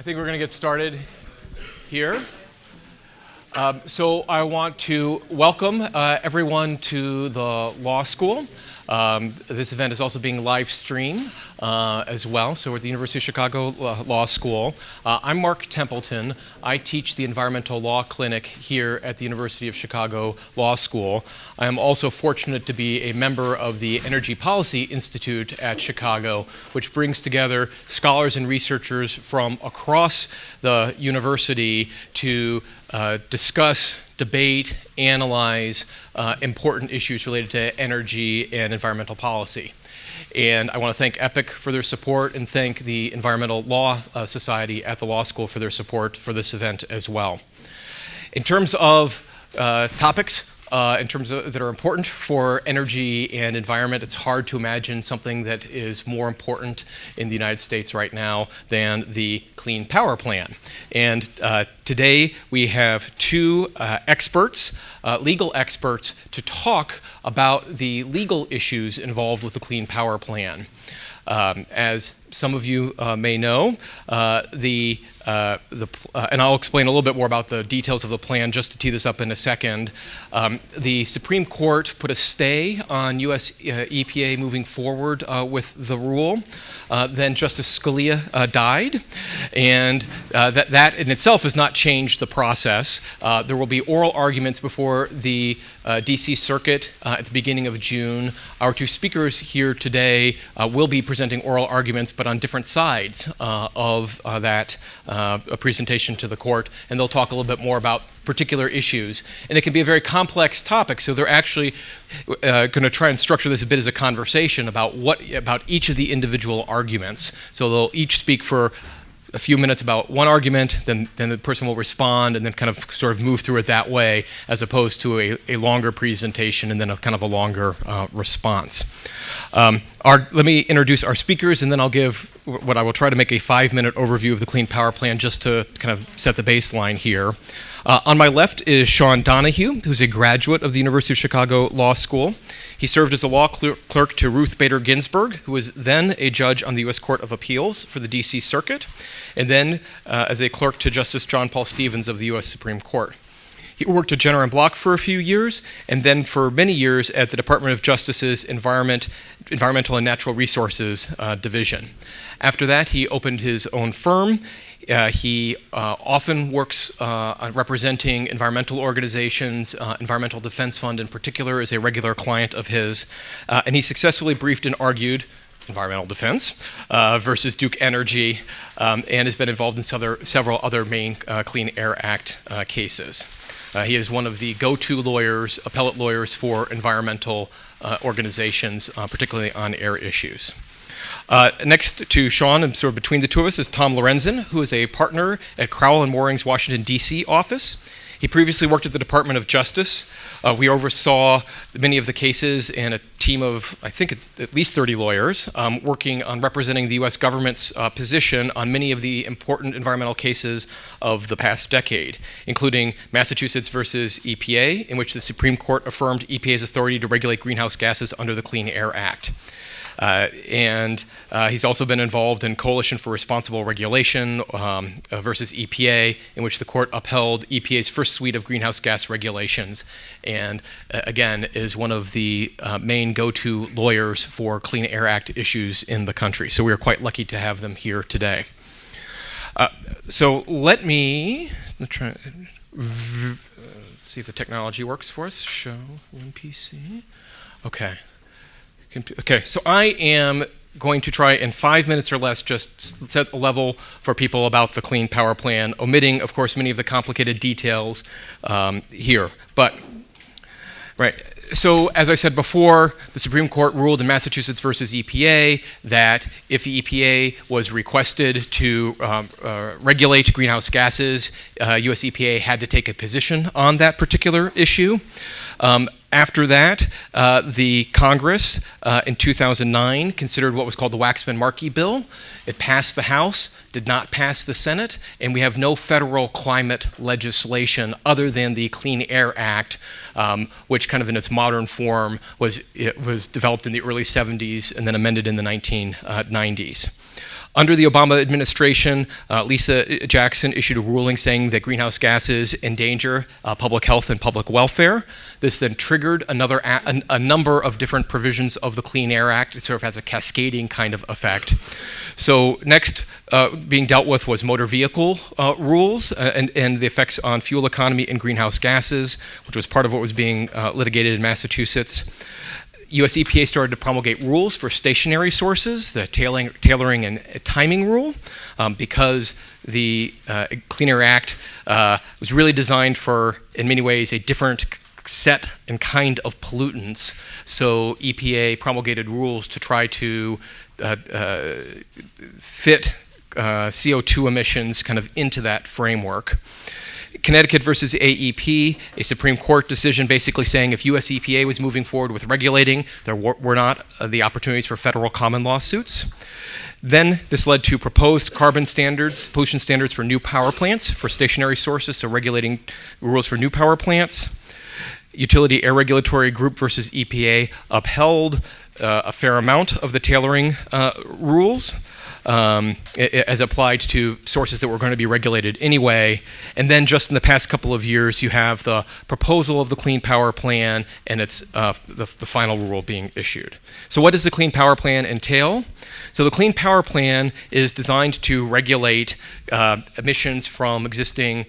think we're going to get started here. So I want to welcome everyone to the law school. This event is also being live streamed as well. So we're at the University of Chicago Law School. I'm Mark Templeton. I teach the Environmental Law Clinic here at the University of Chicago Law School. I am also fortunate to be a member of the Energy Policy Institute at Chicago, which brings together scholars and researchers from across the university to discuss, debate, analyze important issues related to energy and environmental policy. And I want to thank EPIC for their support and thank the Environmental Law Society at the law school for their support for this event as well. In terms of topics, that are important for energy and environment, it's hard to imagine something that is more important in the United States right now than the Clean Power Plan. And today we have two experts, legal experts, to talk about the legal issues involved with the Clean Power Plan. As some of you may know, and I'll explain a little bit more about the details of the plan just to tee this up in a second. The Supreme Court put a stay on U.S. EPA moving forward with the rule. Then Justice Scalia died, and that in itself has not changed the process. There will be oral arguments before the D.C. Circuit at the beginning of June. Our two speakers here today will be presenting oral arguments, but on different sides of that presentation to the court, and they'll talk a little bit more about particular issues. And it can be a very complex topic, so they're actually going to try and structure this a bit as a conversation about each of the individual arguments. So they'll each speak for a few minutes about one argument, then the person will respond and then kind of sort of move through it that way, as opposed to a longer presentation and then a kind of a longer response. Let me introduce our speakers, and then I'll give what I will try to make a 5-minute overview of the Clean Power Plan just to kind of set the baseline here. On my left is Sean Donahue, who's a graduate of the University of Chicago Law School. He served as a law clerk to Ruth Bader Ginsburg, who was then a judge on the U.S. Court of Appeals for the D.C. Circuit, and then as a clerk to Justice John Paul Stevens of the U.S. Supreme Court. He worked at Jenner & Block for a few years, and then for many years at the Department of Justice's Environmental and Natural Resources Division. After that, he opened his own firm. He often works representing environmental organizations. Environmental Defense Fund in particular is a regular client of his, and he successfully briefed and argued environmental defense versus Duke Energy, and has been involved in several other main Clean Air Act cases. He is one of the go-to lawyers, appellate lawyers for environmental organizations, particularly on air issues. Next to Sean, and sort of between the two of us, is Tom Lorenzen, who is a partner at Crowell & Mooring's Washington, D.C. office. He previously worked at the Department of Justice. We oversaw many of the cases and a team of, I think, at least 30 lawyers working on representing the U.S. government's position on many of the important environmental cases of the past decade, including Massachusetts versus EPA, in which the Supreme Court affirmed EPA's authority to regulate greenhouse gases under the Clean Air Act. And he's also been involved in Coalition for Responsible Regulation versus EPA, in which the court upheld EPA's first suite of greenhouse gas regulations, and again is one of the main go-to lawyers for Clean Air Act issues in the country. So we are quite lucky to have them here today. So let me try. Let's see if the technology works for us. Show one PC. Okay. Okay, so I am going to try in 5 minutes or less just set a level for people about the Clean Power Plan, omitting, of course, many of the complicated details here. But, right, so as I said before, the Supreme Court ruled in Massachusetts versus EPA that if the EPA was requested to regulate greenhouse gases, US EPA had to take a position on that particular issue. After that, the Congress in 2009 considered what was called the Waxman-Markey bill. It passed the House, did not pass the Senate, and we have no federal climate legislation other than the Clean Air Act, which kind of in its modern form was developed in the early 70s and then amended in the 1990s. Under the Obama administration, Lisa Jackson issued a ruling saying that greenhouse gases endanger public health and public welfare. This then triggered a number of different provisions of the Clean Air Act. It sort of has a cascading kind of effect. So next being dealt with was motor vehicle rules and the effects on fuel economy and greenhouse gases, which was part of what was being litigated in Massachusetts. US EPA started to promulgate rules for stationary sources, the tailoring and timing rule, because the Clean Air Act was really designed for, in many ways, a different set and kind of pollutants. So EPA promulgated rules to try to fit CO2 emissions kind of into that framework. Connecticut versus AEP, a Supreme Court decision basically saying if US EPA was moving forward with regulating, there were not the opportunities for federal common law suits. Then this led to proposed carbon standards, pollution standards for new power plants for stationary sources, so regulating rules for new power plants. Utility Air Regulatory Group versus EPA upheld a fair amount of the tailoring rules. As applied to sources that were going to be regulated anyway. And then just in the past couple of years, you have the proposal of the Clean Power Plan and its the final rule being issued. So what does the Clean Power Plan entail? So the Clean Power Plan is designed to regulate emissions from existing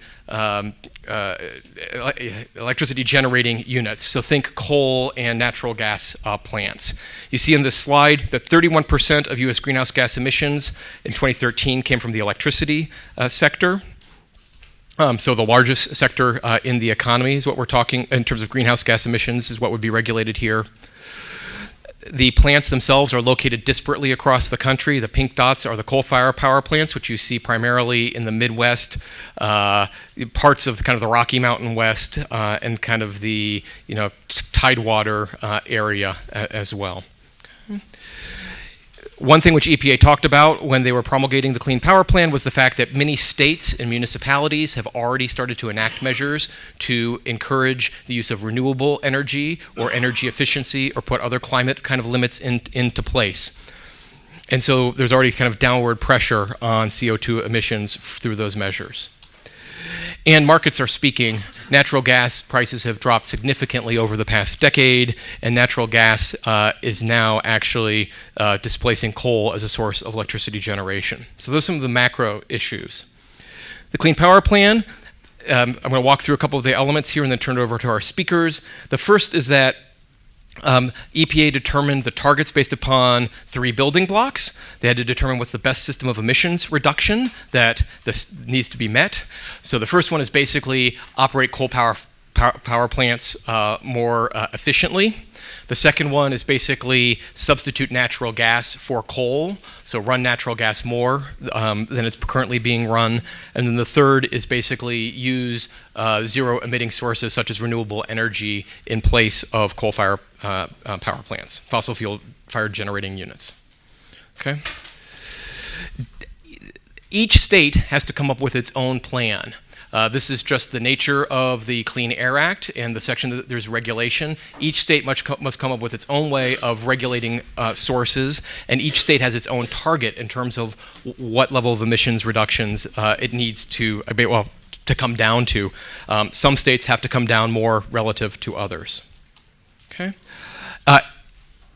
electricity generating units. So think coal and natural gas plants. You see in this slide that 31% of US greenhouse gas emissions in 2013 came from the electricity sector. So the largest sector in the economy is what we're talking in terms of greenhouse gas emissions is what would be regulated here. The plants themselves are located disparately across the country. The pink dots are the coal-fired power plants, which you see primarily in the Midwest, parts of kind of the Rocky Mountain West, and kind of the Tidewater area as well. One thing which EPA talked about when they were promulgating the Clean Power Plan was the fact that many states and municipalities have already started to enact measures to encourage the use of renewable energy or energy efficiency or put other climate kind of limits into place. And so there's already kind of downward pressure on CO2 emissions through those measures. And markets are speaking. Natural gas prices have dropped significantly over the past decade, and natural gas is now actually displacing coal as a source of electricity generation. So those are some of the macro issues. The Clean Power Plan, I'm going to walk through a couple of the elements here and then turn it over to our speakers. The first is that EPA determined the targets based upon 3 building blocks. They had to determine what's the best system of emissions reduction that this needs to be met. So the first one is basically operate coal power plants more efficiently. The second one is basically substitute natural gas for coal, so run natural gas more than it's currently being run. And then the third is basically use zero emitting sources such as renewable energy in place of coal-fired power plants, fossil fuel-fired generating units. Okay. Each state has to come up with its own plan. This is just the nature of the Clean Air Act and the section that there's regulation. Each state must come up with its own way of regulating sources, and each state has its own target in terms of what level of emissions reductions it needs to come down to. Some states have to come down more relative to others. Okay.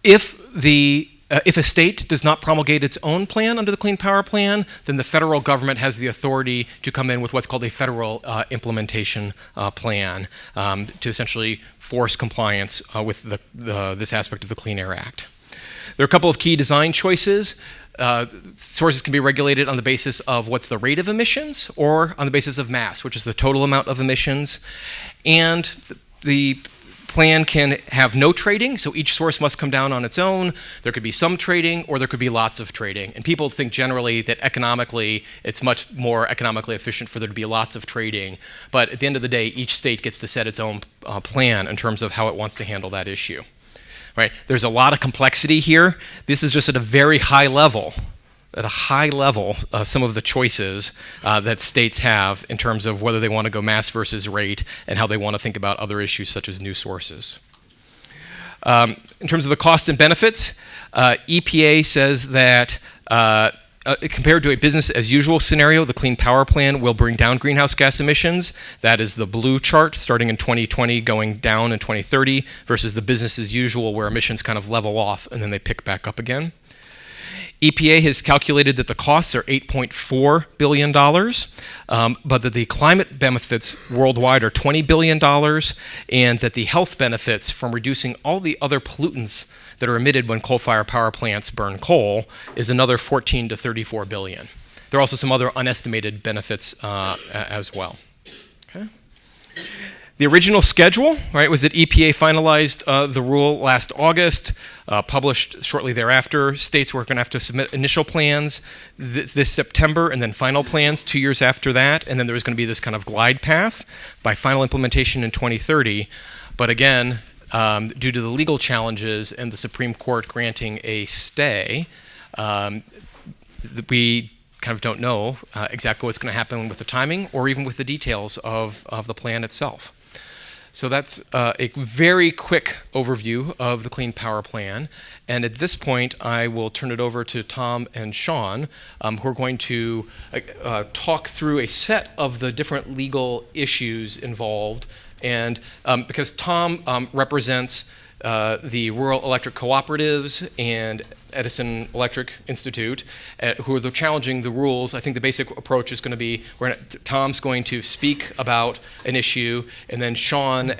If a state does not promulgate its own plan under the Clean Power Plan, then the federal government has the authority to come in with what's called a federal implementation plan to essentially force compliance with this aspect of the Clean Air Act. There are a couple of key design choices. Sources can be regulated on the basis of what's the rate of emissions or on the basis of mass, which is the total amount of emissions. And the plan can have no trading, so each source must come down on its own. There could be some trading, or there could be lots of trading. And people think generally that economically, it's much more economically efficient for there to be lots of trading. But at the end of the day, each state gets to set its own plan in terms of how it wants to handle that issue. Right? There's a lot of complexity here. This is just at a very high level. At a high level, some of the choices that states have in terms of whether they want to go mass versus rate and how they want to think about other issues such as new sources. In terms of the cost and benefits, EPA says that Compared to a business as usual scenario, the Clean Power Plan will bring down greenhouse gas emissions. That is the blue chart starting in 2020 going down in 2030 versus the business as usual where emissions kind of level off and then they pick back up again. EPA has calculated that the costs are $8.4 billion, but that the climate benefits worldwide are $20 billion, and that the health benefits from reducing all the other pollutants that are emitted when coal-fired power plants burn coal is another 14 to 34 billion. There are also some other unestimated benefits as well. Okay. The original schedule, right, was that EPA finalized the rule last August, published shortly thereafter. States were going to have to submit initial plans this September and then final plans 2 years after that. And then there was going to be this kind of glide path by final implementation in 2030. But again, due to the legal challenges and the Supreme Court granting a stay, we kind of don't know exactly what's going to happen with the timing or even with the details of the plan itself. So that's a very quick overview of the Clean Power Plan. And at this point, I will turn it over to Tom and Sean, who are going to talk through a set of the different legal issues involved. And because Tom represents the Rural Electric Cooperatives and Edison Electric Institute, who are challenging the rules, I think the basic approach is going to be, Tom's going to speak about an issue, and then Sean,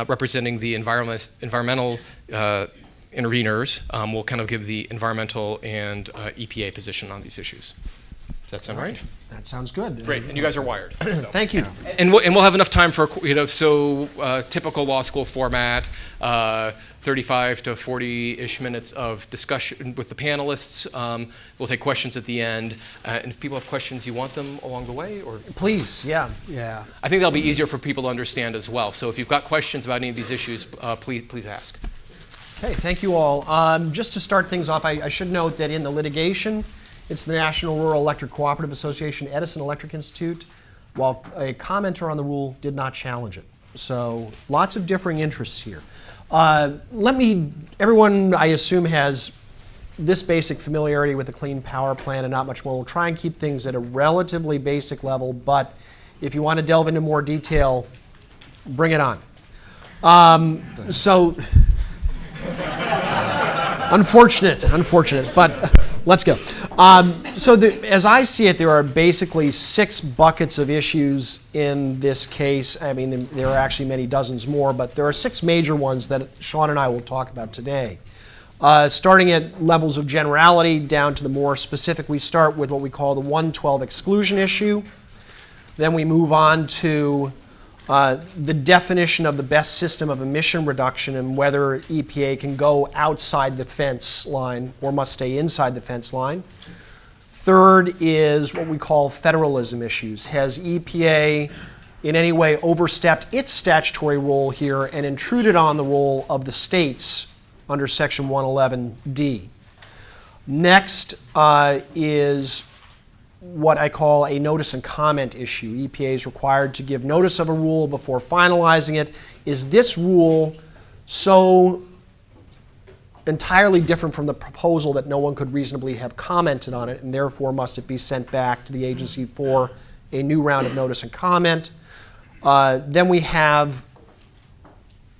representing the environmental interveners, will kind of give the environmental and EPA position on these issues. Does that sound right? That sounds good. Great, and you guys are wired. So. Thank you. And we'll have enough time for, typical law school format, 35 to 40-ish minutes of discussion with the panelists. We'll take questions at the end. And if people have questions, you want them along the way? Or please, yeah. I think that'll be easier for people to understand as well. So if you've got questions about any of these issues, please ask. Okay, thank you all. Just to start things off, I should note that in the litigation, it's the National Rural Electric Cooperative Association, Edison Electric Institute, while a commenter on the rule did not challenge it. So lots of differing interests here. Everyone, I assume, has this basic familiarity with the Clean Power Plan and not much more. We'll try and keep things at a relatively basic level, but if you want to delve into more detail, bring it on. Unfortunate, but let's go. As I see it, there are basically 6 buckets of issues in this case. I mean, there are actually many dozens more, but there are 6 major ones that Sean and I will talk about today. Starting at levels of generality down to the more specific, we start with what we call the 112 exclusion issue. Then we move on to the definition of the best system of emission reduction and whether EPA can go outside the fence line or must stay inside the fence line. Third is what we call federalism issues. Has EPA in any way overstepped its statutory role here and intruded on the role of the states under Section 111D? Next is what I call a notice and comment issue. EPA is required to give notice of a rule before finalizing it. Is this rule so entirely different from the proposal that no one could reasonably have commented on it, and therefore must it be sent back to the agency for a new round of notice and comment? Then we have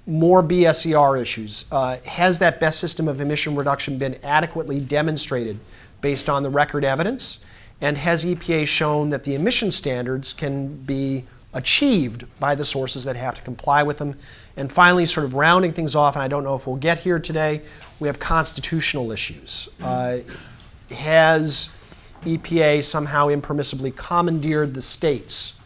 more BSER issues. Has that best system of emission reduction been adequately demonstrated based on the record evidence? And has EPA shown that the emission standards can be achieved by the sources that have to comply with them? And finally, sort of rounding things off, and I don't know if we'll get here today, we have constitutional issues. Has EPA somehow impermissibly commandeered the states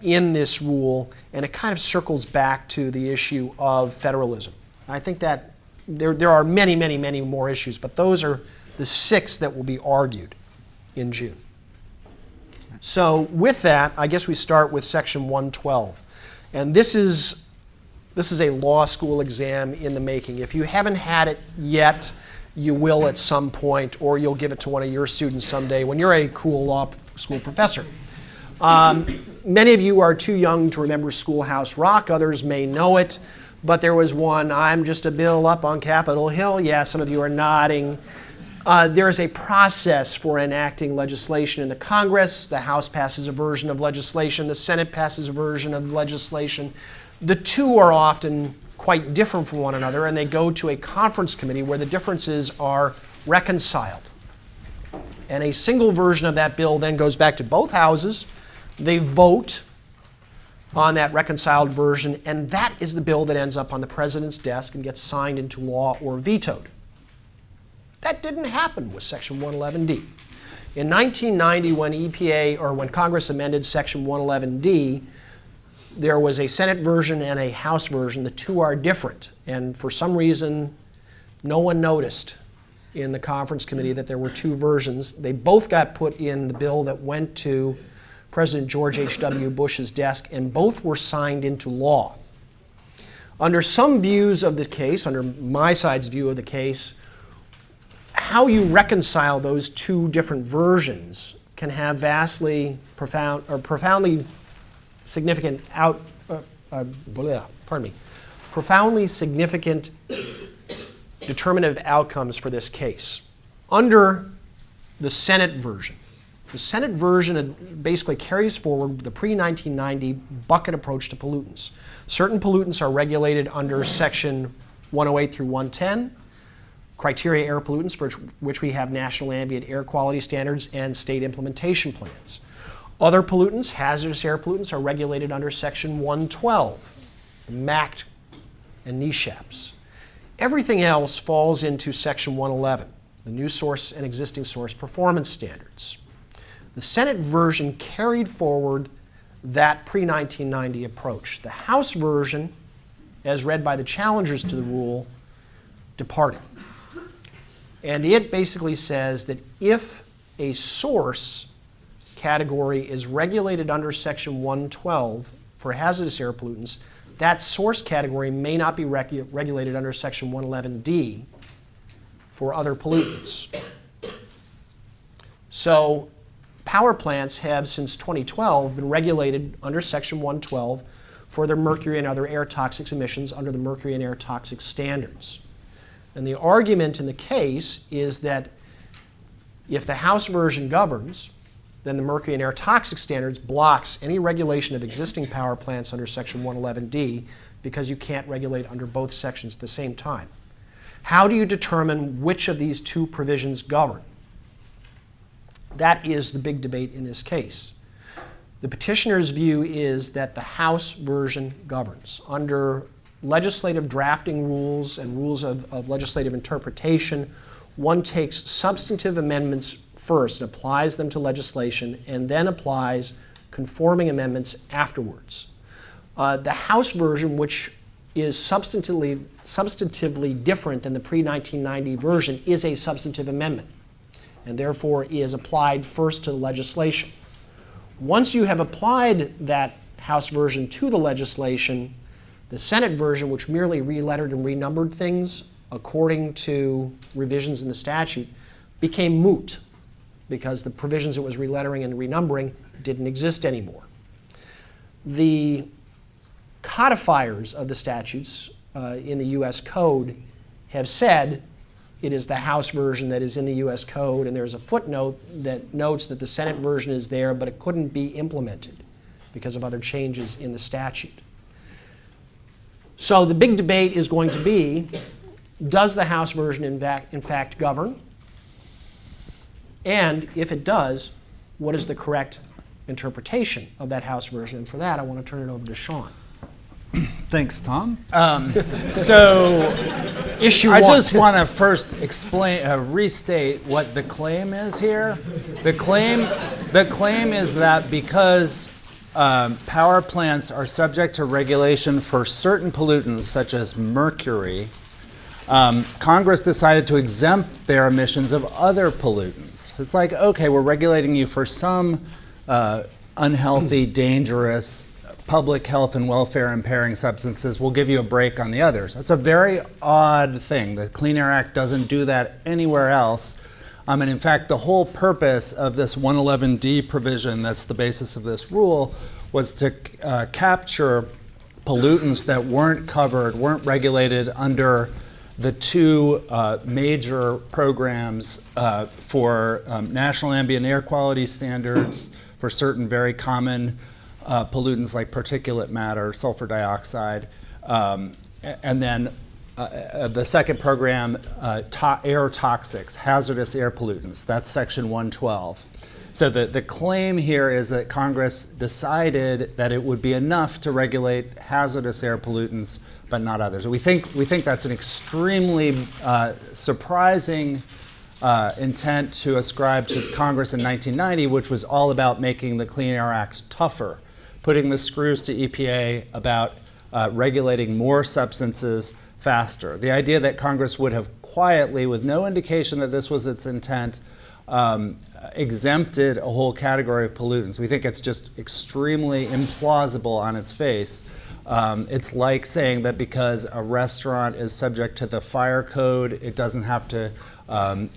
in this rule? And it kind of circles back to the issue of federalism. I think that there are many more issues, but those are the 6 that will be argued in June. So with that, I guess we start with Section 112. And this is a law school exam in the making. If you haven't had it yet, you will at some point, or you'll give it to one of your students someday when you're a cool law school professor. Many of you are too young to remember Schoolhouse Rock. Others may know it. But there was one, I'm just a bill up on Capitol Hill. Yeah, some of you are nodding. There is a process for enacting legislation in the Congress. The House passes a version of legislation. The Senate passes a version of legislation. The two are often quite different from one another, and they go to a conference committee where the differences are reconciled. And a single version of that bill then goes back to both houses. They vote on that reconciled version, and that is the bill that ends up on the president's desk and gets signed into law or vetoed. That didn't happen with Section 111D. In 1990, when Congress amended Section 111D, there was a Senate version and a House version. The two are different, and for some reason, no one noticed in the conference committee that there were two versions. They both got put in the bill that went to President George H.W. Bush's desk, and both were signed into law. Under some views of the case, under my side's view of the case, how you reconcile those two different versions can have profoundly significant profoundly significant determinative outcomes for this case. Under the Senate version basically carries forward the pre-1990 bucket approach to pollutants. Certain pollutants are regulated under Section 108 through 110, criteria air pollutants for which we have national ambient air quality standards and state implementation plans. Other pollutants, hazardous air pollutants, are regulated under Section 112, MACT and NESHAPs. Everything else falls into Section 111, the new source and existing source performance standards. The Senate version carried forward that pre-1990 approach. The House version, as read by the challengers to the rule, departed. And it basically says that if a source category is regulated under Section 112 for hazardous air pollutants, that source category may not be regulated under Section 111D for other pollutants. So power plants have, since 2012, been regulated under Section 112 for their mercury and other air toxics emissions under the mercury and air toxics standards. And the argument in the case is that if the House version governs, then the mercury and air toxic standards blocks any regulation of existing power plants under Section 111D because you can't regulate under both sections at the same time. How do you determine which of these two provisions govern? That is the big debate in this case. The petitioner's view is that the House version governs. Under legislative drafting rules and rules of legislative interpretation, one takes substantive amendments first and applies them to legislation and then applies conforming amendments afterwards. The House version, which is substantively different than the pre-1990 version, is a substantive amendment and therefore is applied first to the legislation. Once you have applied that House version to the legislation, the Senate version, which merely relettered and renumbered things according to revisions in the statute, became moot because the provisions it was relettering and renumbering didn't exist anymore. The codifiers of the statutes in the U.S. Code have said it is the House version that is in the U.S. Code, and there's a footnote that notes that the Senate version is there, but it couldn't be implemented because of other changes in the statute. So the big debate is going to be, does the House version in fact govern? And if it does, what is the correct interpretation of that House version? And for that, I want to turn it over to Sean. Thanks, Tom. So Issue I one. just want to first restate what the claim is here. The claim is that because power plants are subject to regulation for certain pollutants, such as mercury, Congress decided to exempt their emissions of other pollutants. It's like, okay, we're regulating you for some unhealthy, dangerous, public health and welfare impairing substances. We'll give you a break on the others. That's a very odd thing. The Clean Air Act doesn't do that anywhere else. And in fact, the whole purpose of this 111D provision that's the basis of this rule was to capture pollutants that weren't covered, weren't regulated under the two major programs for national ambient air quality standards for certain very common pollutants like particulate matter, sulfur dioxide, and then the second program, air toxics, hazardous air pollutants. That's section 112. So the claim here is that Congress decided that it would be enough to regulate hazardous air pollutants, but not others. We think that's an extremely surprising intent to ascribe to Congress in 1990, which was all about making the Clean Air Act tougher, putting the screws to EPA about regulating more substances faster. The idea that Congress would have quietly, with no indication that this was its intent, exempted a whole category of pollutants. We think it's just extremely implausible on its face. It's like saying that because a restaurant is subject to the fire code, it doesn't have to it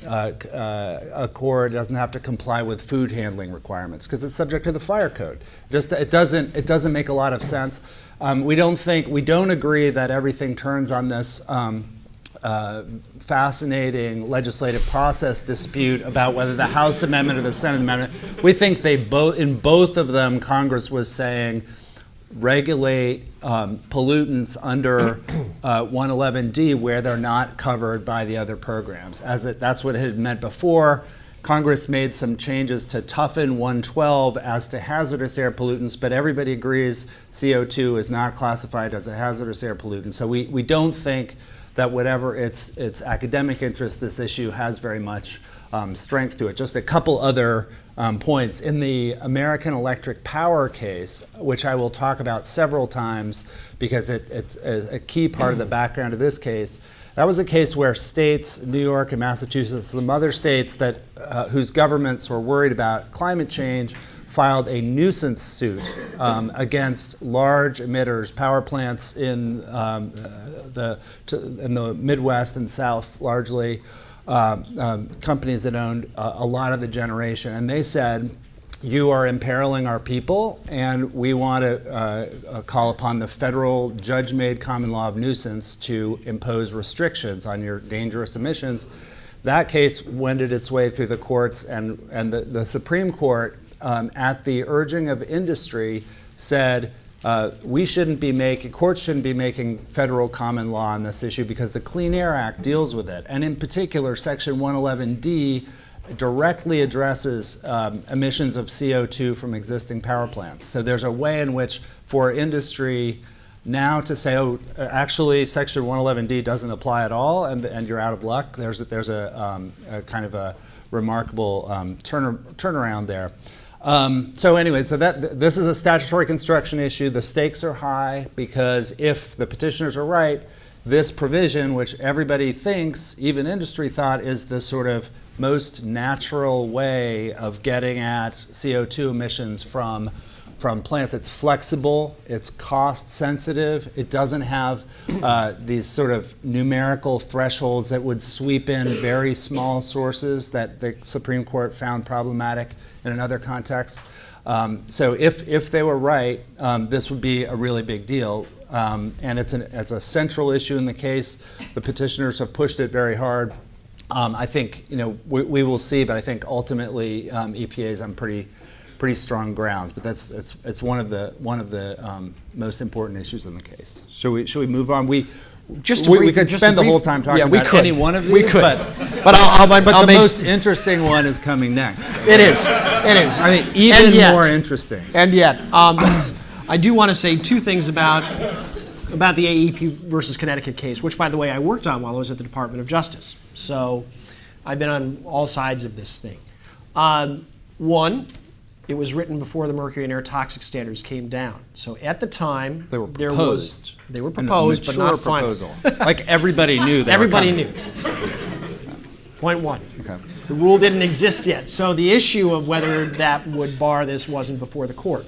doesn't have to comply with food handling requirements because it's subject to the fire code. It doesn't make a lot of sense. We don't agree that everything turns on this fascinating legislative process dispute about whether the House amendment or the Senate amendment. We think in both of them, Congress was saying regulate pollutants under 111D where they're not covered by the other programs. That's what it had meant before. Congress made some changes to toughen 112 as to hazardous air pollutants, but everybody agrees CO2 is not classified as a hazardous air pollutant. So we don't think that whatever its academic interest, this issue has very much strength to it. Just a couple other points. In the American Electric Power case, which I will talk about several times because it's a key part of the background of this case, that was a case where states, New York and Massachusetts, some other states that whose governments were worried about climate change, filed a nuisance suit against large emitters, power plants in the Midwest and South largely, companies that owned a lot of the generation. And they said, you are imperiling our people, and we want to call upon the federal judge-made common law of nuisance to impose restrictions on your dangerous emissions. That case wended its way through the courts, and the Supreme Court, at the urging of industry, said courts shouldn't be making federal common law on this issue because the Clean Air Act deals with it. And in particular, Section 111D directly addresses emissions of CO2 from existing power plants. So there's a way in which for industry now to say, oh, actually Section 111D doesn't apply at all and you're out of luck, there's a kind of a remarkable turnaround there. So anyway, this is a statutory construction issue. The stakes are high because if the petitioners are right, this provision, which everybody thinks, even industry thought, is the sort of most natural way of getting at CO2 emissions from plants. It's flexible, it's cost sensitive, it doesn't have these sort of numerical thresholds that would sweep in very small sources that the Supreme Court found problematic in another context. So if they were right, this would be a really big deal. And it's a central issue in the case. The petitioners have pushed it very hard. I think we will see, but I think ultimately EPA is on pretty strong grounds. But it's one of the most important issues in the case. Should we move on? We could spend the whole time talking about any one of these. We could, but the most interesting one is coming next. It is. I mean, even more interesting. And yet, I do want to say two things about the AEP versus Connecticut case, which, by the way, I worked on while I was at the Department of Justice. So I've been on all sides of this thing. One, it was written before the mercury and air toxic standards came down. So at the time, they were proposed, but not final. Like everybody knew that. Everybody knew. Point one. Okay. The rule didn't exist yet. So the issue of whether that would bar this wasn't before the court.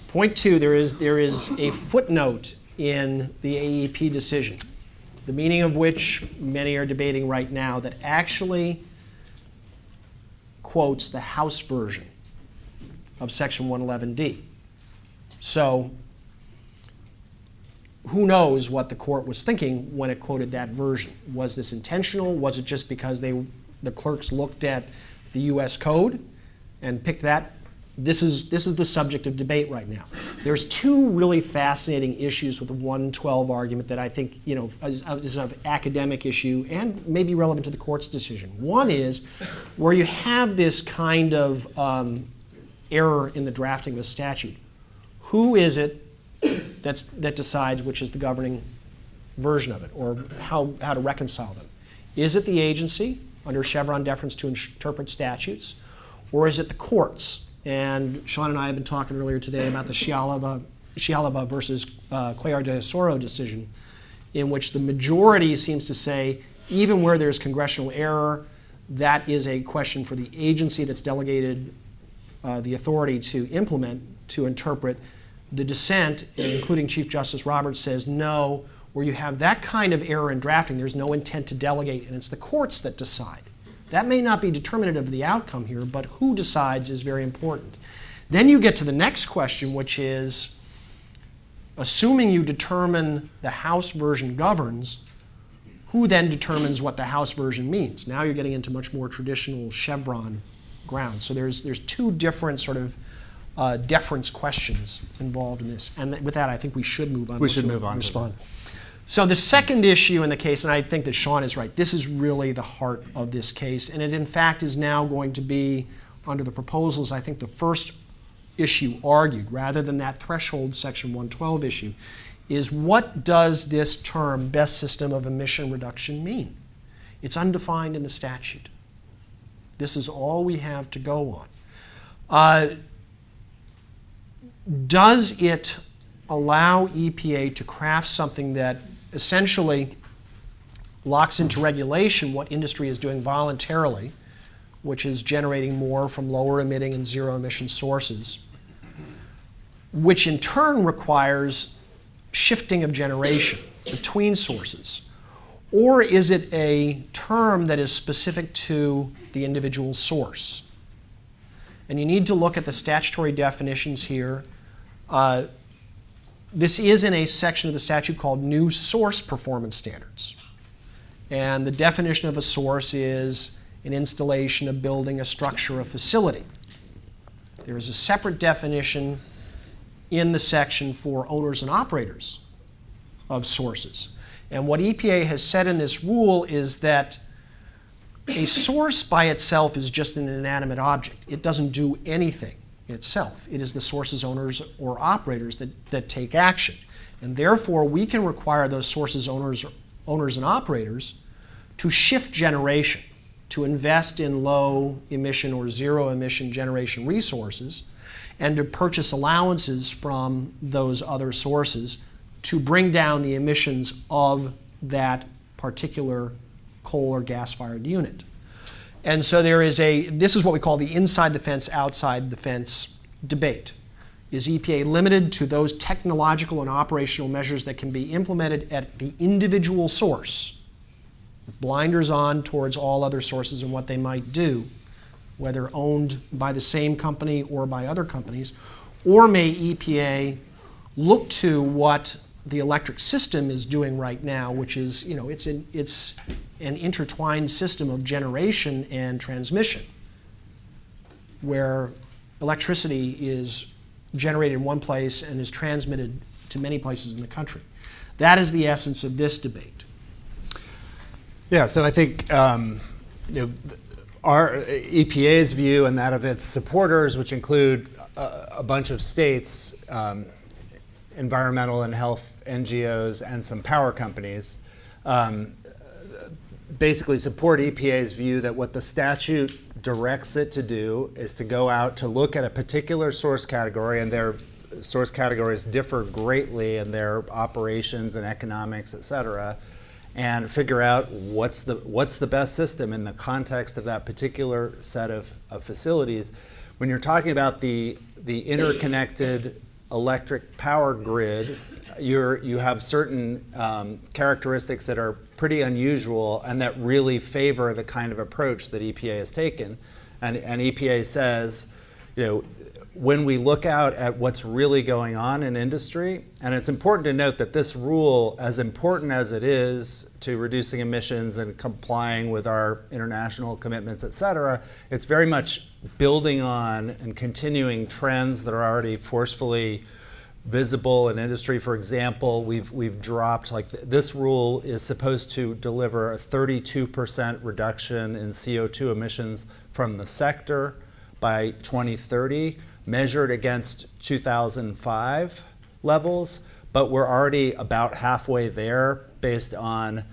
Point two, there is a footnote in the AEP decision, the meaning of which many are debating right now, that actually quotes the House version of Section 111D. So who knows what the court was thinking when it quoted that version. Was this intentional? Was it just because the clerks looked at the U.S. Code and picked that? This is the subject of debate right now. There's two really fascinating issues with the 112 argument that I think is of academic issue and maybe relevant to the court's decision. One is where you have this kind of error in the drafting of the statute. Who is it that decides which is the governing version of it, or how to reconcile them? Is it the agency under Chevron deference to interpret statutes, or is it the courts? And Sean and I have been talking earlier today about the Scialaba versus Cuellar de Soro decision, in which the majority seems to say even where there's congressional error, that is a question for the agency that's delegated the authority to implement, to interpret. The dissent, including Chief Justice Roberts, says no, where you have that kind of error in drafting, there's no intent to delegate, and it's the courts that decide. That may not be determinative of the outcome here, but who decides is very important. Then you get to the next question, which is, assuming you determine the House version governs, who then determines what the House version means? Now you're getting into much more traditional Chevron ground. So there's two different sort of deference questions involved in this. And with that, I think we should move on. We should move on. Respond. So the second issue in the case, and I think that Sean is right, this is really the heart of this case, and it in fact is now going to be, under the proposals, I think the first issue argued, rather than that threshold section 112 issue, is what does this term, best system of emission reduction, mean? It's undefined in the statute. This is all we have to go on. Does it allow EPA to craft something that essentially locks into regulation what industry is doing voluntarily, which is generating more from lower emitting and zero emission sources, which in turn requires shifting of generation between sources? Or is it a term that is specific to the individual source? And you need to look at the statutory definitions here. This is in a section of the statute called New Source Performance Standards. And the definition of a source is an installation, a building, a structure, a facility. There is a separate definition in the section for owners and operators of sources. And what EPA has said in this rule is that a source by itself is just an inanimate object. It doesn't do anything itself. It is the source's owners or operators that take action. And therefore, we can require those sources, owners and operators to shift generation, to invest in low emission or zero emission generation resources, and to purchase allowances from those other sources to bring down the emissions of that particular coal or gas-fired unit. And so this is what we call the inside the fence, outside the fence debate. Is EPA limited to those technological and operational measures that can be implemented at the individual source, with blinders on towards all other sources and what they might do, whether owned by the same company or by other companies? Or may EPA look to what the electric system is doing right now, which is, it's an intertwined system of generation and transmission, where electricity is generated in one place and is transmitted to many places in the country. That is the essence of this debate. Yeah, so I think our EPA's view and that of its supporters, which include a bunch of states, environmental and health NGOs, and some power companies, basically support EPA's view that what the statute directs it to do is to go out to look at a particular source category, and their source categories differ greatly in their operations and economics, et cetera, and figure out what's the best system in the context of that particular set of facilities. When you're talking about the interconnected electric power grid, you have certain characteristics that are pretty unusual and that really favor the kind of approach that EPA has taken. And EPA says, when we look out at what's really going on in industry, and it's important to note that this rule, as important as it is to reducing emissions and complying with our international commitments, et cetera, it's very much building on and continuing trends that are already forcefully visible in industry. For example, we've dropped, like this rule is supposed to deliver a 32% reduction in CO2 emissions from the sector by 2030, measured against 2005 levels, but we're already about halfway there based on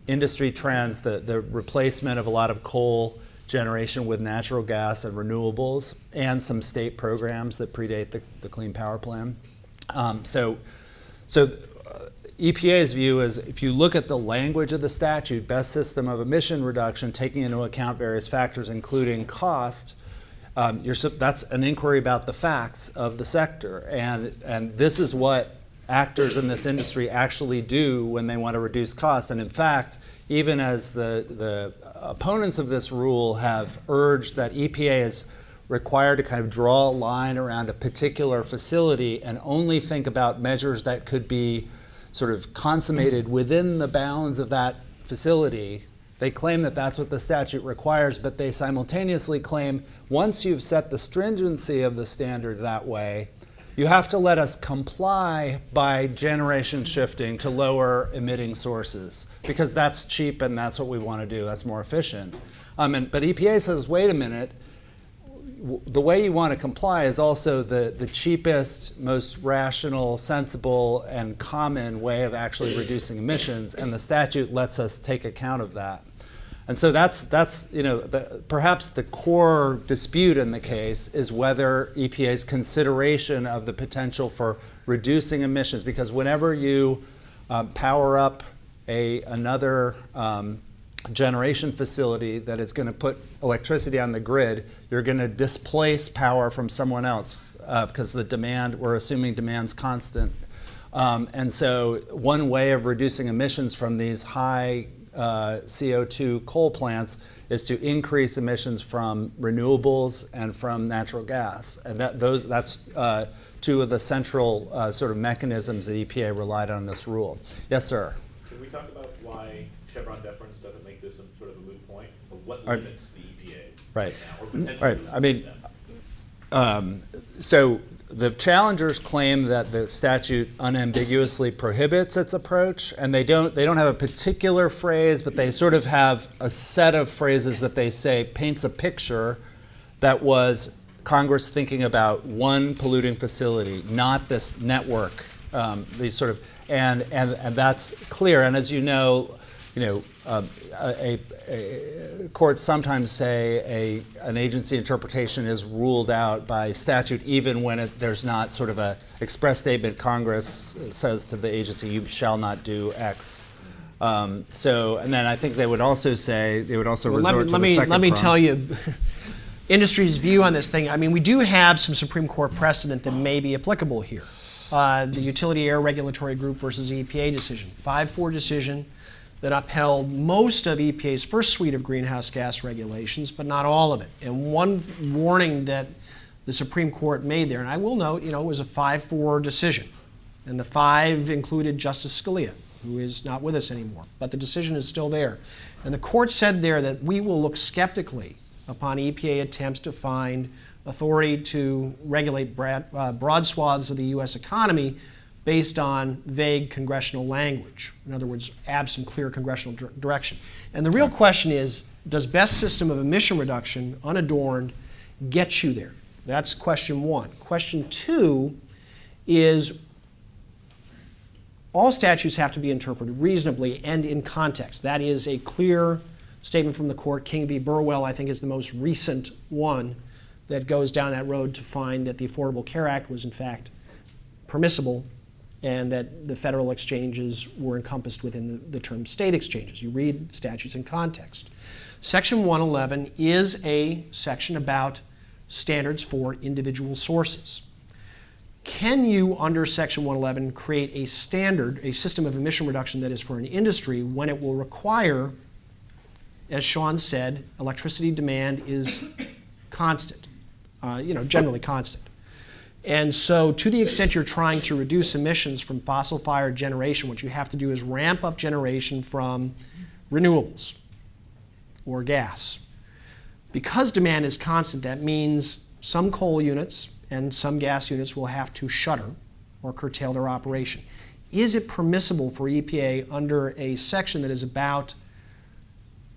industry trends, the replacement of a lot of coal generation with natural gas and renewables, and some state programs that predate the Clean Power Plan. So EPA's view is, if you look at the language of the statute, best system of emission reduction, taking into account various factors, including cost, that's an inquiry about the facts of the sector. And this is what actors in this industry actually do when they want to reduce costs. And in fact, even as the opponents of this rule have urged that EPA is required to kind of draw a line around a particular facility and only think about measures that could be sort of consummated within the bounds of that facility. They claim that that's what the statute requires, but they simultaneously claim once you've set the stringency of the standard that way, you have to let us comply by generation shifting to lower emitting sources, because that's cheap and that's what we want to do. That's more efficient. But EPA says, wait a minute, the way you want to comply is also the cheapest, most rational, sensible, and common way of actually reducing emissions, and the statute lets us take account of that. And so that's perhaps the core dispute in the case is whether EPA's consideration of the potential for reducing emissions, because whenever you power up another generation facility that is going to put electricity on the grid, you're going to displace power from someone else because the demand, we're assuming demand's constant. And so one way of reducing emissions from these high CO2 coal plants is to increase emissions from renewables and from natural gas. And that's two of the central sort of mechanisms that EPA relied on in this rule. Yes, sir? Can we talk about why Chevron deference doesn't make this sort of a moot point? Or what limits the EPA right now, or potentially right. I mean, so the challengers claim that the statute unambiguously prohibits its approach, and they don't have a particular phrase, but they sort of have a set of phrases that they say paints a picture that was Congress thinking about one polluting facility, not this network. These sort of and that's clear. And as you know, courts sometimes say an agency interpretation is ruled out by statute, even when there's not sort of a express statement. Congress says to the agency, you shall not do X. And then I think they would also resort to the second Let me prong. tell you industry's view on this thing. I mean, we do have some Supreme Court precedent that may be applicable here. The Utility Air Regulatory Group versus EPA decision, 5-4 decision that upheld most of EPA's first suite of greenhouse gas regulations, but not all of it. And one warning that the Supreme Court made there, and I will note, it was a 5-4 decision. And the 5 included Justice Scalia, who is not with us anymore, but the decision is still there. And the court said there that we will look skeptically upon EPA attempts to find authority to regulate broad swaths of the U.S. economy based on vague congressional language. In other words, absent clear congressional direction. And the real question is, does best system of emission reduction, unadorned, get you there? That's question one. Question two is, all statutes have to be interpreted reasonably and in context. That is a clear statement from the court. King v. Burwell, I think, is the most recent one that goes down that road to find that the Affordable Care Act was in fact permissible and that the federal exchanges were encompassed within the term state exchanges. You read statutes in context. Section 111 is a section about standards for individual sources. Can you, under Section 111, create a standard, a system of emission reduction that is for an industry when it will require, as Sean said, electricity demand is constant, generally constant. And so to the extent you're trying to reduce emissions from fossil-fired generation, what you have to do is ramp up generation from renewables or gas. Because demand is constant, that means some coal units and some gas units will have to shutter or curtail their operation. Is it permissible for EPA under a section that is about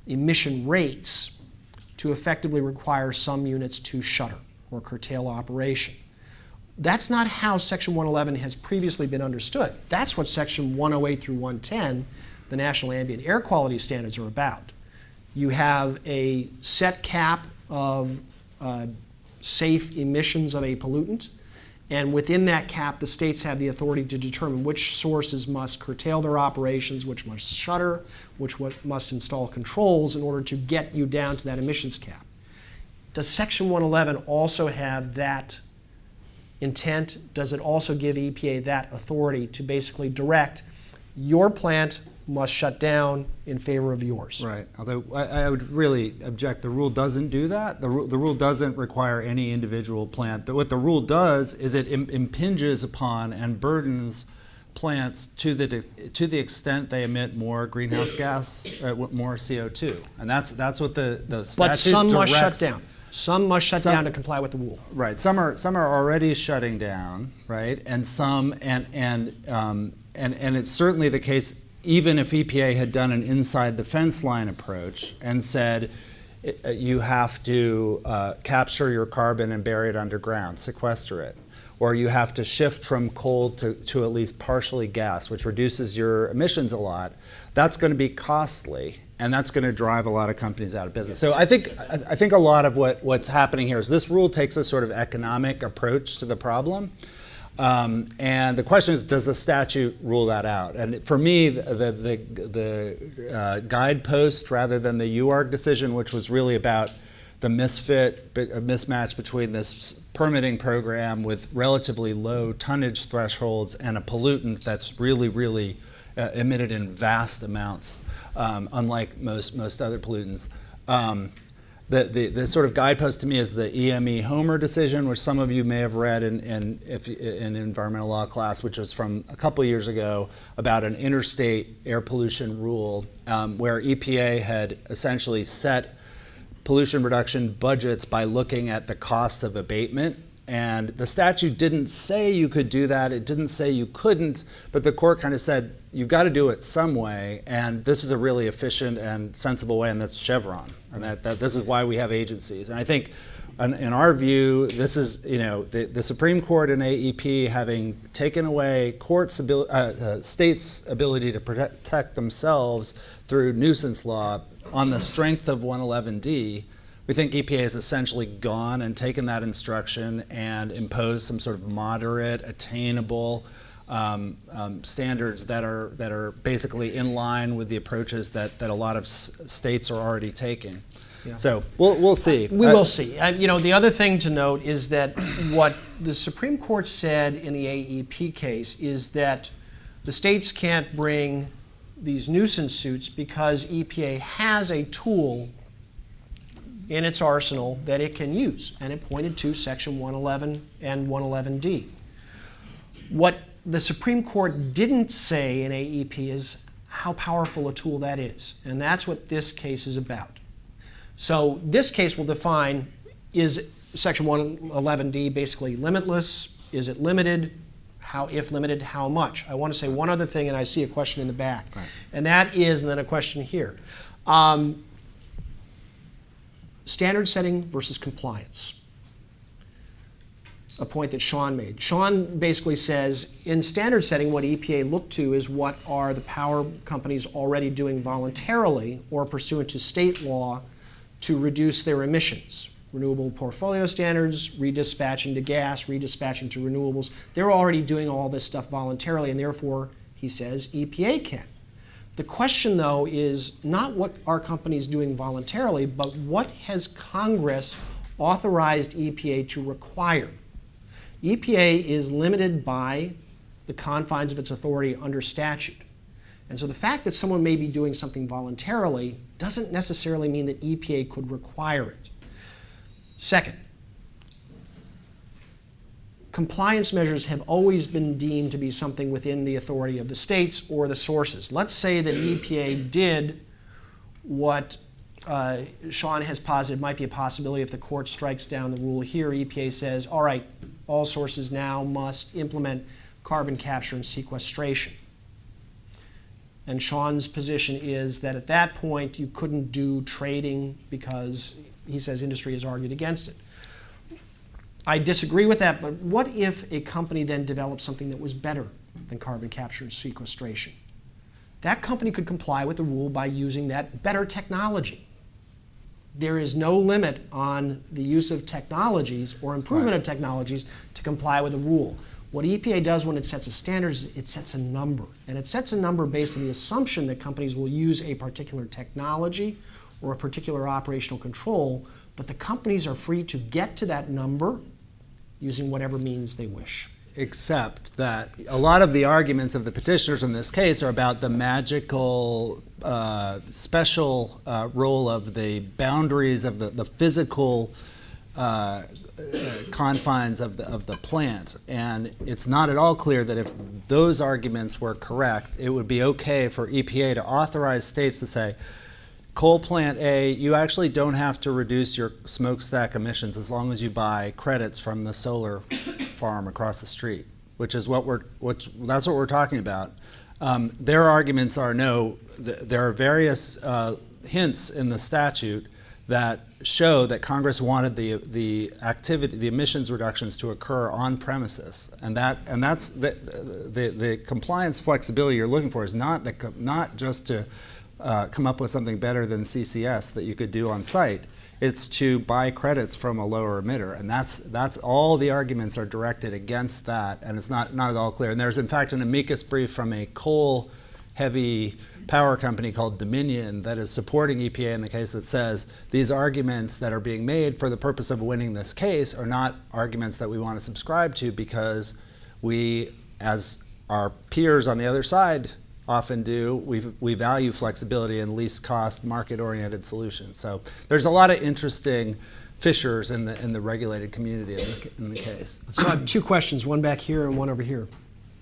emission rates to effectively require some units to shutter or curtail operation? That's not how Section 111 has previously been understood. That's what Section 108 through 110, the National Ambient Air Quality Standards, are about. You have a set cap of safe emissions of a pollutant, and within that cap, the states have the authority to determine which sources must curtail their operations, which must shutter, which must install controls in order to get you down to that emissions cap. Does Section 111 also have that intent? Does it also give EPA that authority to basically direct your plant must shut down in favor of yours? Right. Although I would really object. The rule doesn't do that. The rule doesn't require any individual plant. What the rule does is it impinges upon and burdens plants to the extent they emit more greenhouse gas, more CO2, and that's what the statute But some must directs. shut down. Some must shut down to comply with the rule. Right. Some are already shutting down. Right. And some and it's certainly the case. Even if EPA had done an inside the fence line approach and said you have to capture your carbon and bury it underground, sequester it, or you have to shift from coal to at least partially gas, which reduces your emissions a lot, that's going to be costly, and that's going to drive a lot of companies out of business. So I think a lot of what's happening here is this rule takes a sort of economic approach to the problem. And the question is, does the statute rule that out? And for me, the guidepost, rather than the UARG decision, which was really about the mismatch between this permitting program with relatively low tonnage thresholds and a pollutant that's really emitted in vast amounts, unlike most other pollutants. The sort of guidepost to me is the EME Homer decision, which some of you may have read in environmental law class, which was from a couple years ago, about an interstate air pollution rule where EPA had essentially set pollution reduction budgets by looking at the cost of abatement. And the statute didn't say you could do that. It didn't say you couldn't, but the court kind of said, you've got to do it some way, and this is a really efficient and sensible way, and that's Chevron. And that this is why we have agencies. And I think, in our view, this is, the Supreme Court and AEP having taken away states' ability to protect themselves through nuisance law on the strength of 111D, we think EPA has essentially gone and taken that instruction and imposed some sort of moderate, attainable standards that are basically in line with the approaches that a lot of states are already taking. Yeah. So we'll see. We will see. The other thing to note is that what the Supreme Court said in the AEP case is that the states can't bring these nuisance suits because EPA has a tool in its arsenal that it can use, and it pointed to Section 111 and 111D. What the Supreme Court didn't say in AEP is how powerful a tool that is, and that's what this case is about. So this case will define, is Section 111D basically limitless? Is it limited? How, if limited, how much? I want to say one other thing, and I see a question in the back, right. And that is, and then a question here. Standard setting versus compliance. A point that Sean made. Sean basically says, in standard setting, what EPA looked to is what are the power companies already doing voluntarily or pursuant to state law to reduce their emissions. Renewable portfolio standards, redispatching to gas, redispatching to renewables. They're already doing all this stuff voluntarily, and therefore, he says, EPA can. The question, though, is not what are companies doing voluntarily, but what has Congress authorized EPA to require? EPA is limited by the confines of its authority under statute. And so the fact that someone may be doing something voluntarily doesn't necessarily mean that EPA could require it. Second, compliance measures have always been deemed to be something within the authority of the states or the sources. Let's say that EPA did what Sean has posited might be a possibility if the court strikes down the rule here. EPA says, all right, all sources now must implement carbon capture and sequestration. And Sean's position is that at that point you couldn't do trading because he says industry has argued against it. I disagree with that, but what if a company then developed something that was better than carbon capture and sequestration? That company could comply with the rule by using that better technology. There is no limit on the use of technologies or improvement of technologies to comply with the rule. What EPA does when it sets a standard is it sets a number. And it sets a number based on the assumption that companies will use a particular technology or a particular operational control, but the companies are free to get to that number using whatever means they wish. Except that a lot of the arguments of the petitioners in this case are about the magical special role of the boundaries of the physical confines of the plant. And it's not at all clear that if those arguments were correct, it would be okay for EPA to authorize states to say, coal plant A, you actually don't have to reduce your smokestack emissions as long as you buy credits from the solar farm across the street, which is that's what we're talking about. Their arguments are no. There are various hints in the statute that show that Congress wanted the emissions reductions to occur on premises, and that's the compliance flexibility you're looking for is not just to come up with something better than CCS that you could do on site. It's to buy credits from a lower emitter, and that's all the arguments are directed against that, and it's not at all clear. And there's in fact an amicus brief from a coal-heavy power company called Dominion that is supporting EPA in the case that says these arguments that are being made for the purpose of winning this case are not arguments that we want to subscribe to because we, as our peers on the other side often do, we value flexibility and least cost market-oriented solutions. So there's a lot of interesting fissures in the regulated community in the case. So I have two questions, one back here and one over here.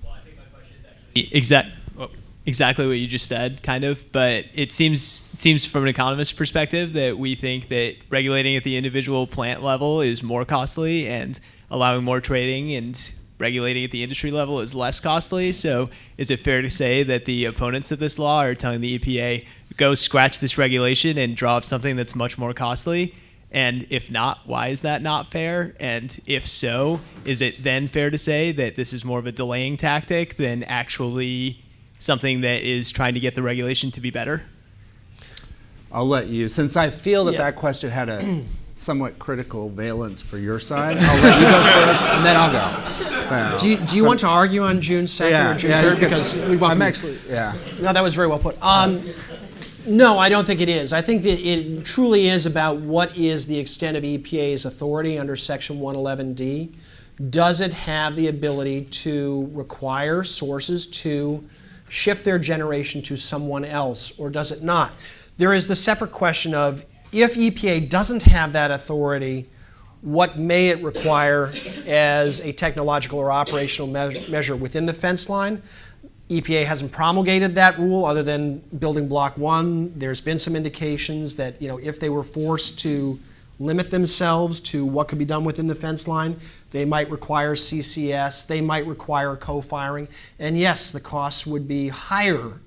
Well, I think my question is actually exactly what you just said, kind of, but it seems from an economist's perspective that we think that regulating at the individual plant level is more costly and allowing more trading and regulating at the industry level is less costly. So is it fair to say that the opponents of this law are telling the EPA, go scratch this regulation and draw up something that's much more costly? And if not, why is that not fair? And if so, is it then fair to say that this is more of a delaying tactic than actually something that is trying to get the regulation to be better? I'll let you, since I feel that that question had a somewhat critical valence for your side, I'll let you go first, and then I'll go. So, do you want to argue on June 2nd or June 3rd? Because we want No, that was very well put. No, I don't think it is. I think that it truly is about what is the extent of EPA's authority under Section 111D. Does it have the ability to require sources to shift their generation to someone else, or does it not? There is the separate question of if EPA doesn't have that authority, what may it require as a technological or operational measure within the fence line? EPA hasn't promulgated that rule other than building block 1. There's been some indications that if they were forced to limit themselves to what could be done within the fence line, they might require CCS, they might require co-firing, and yes, the costs would be higher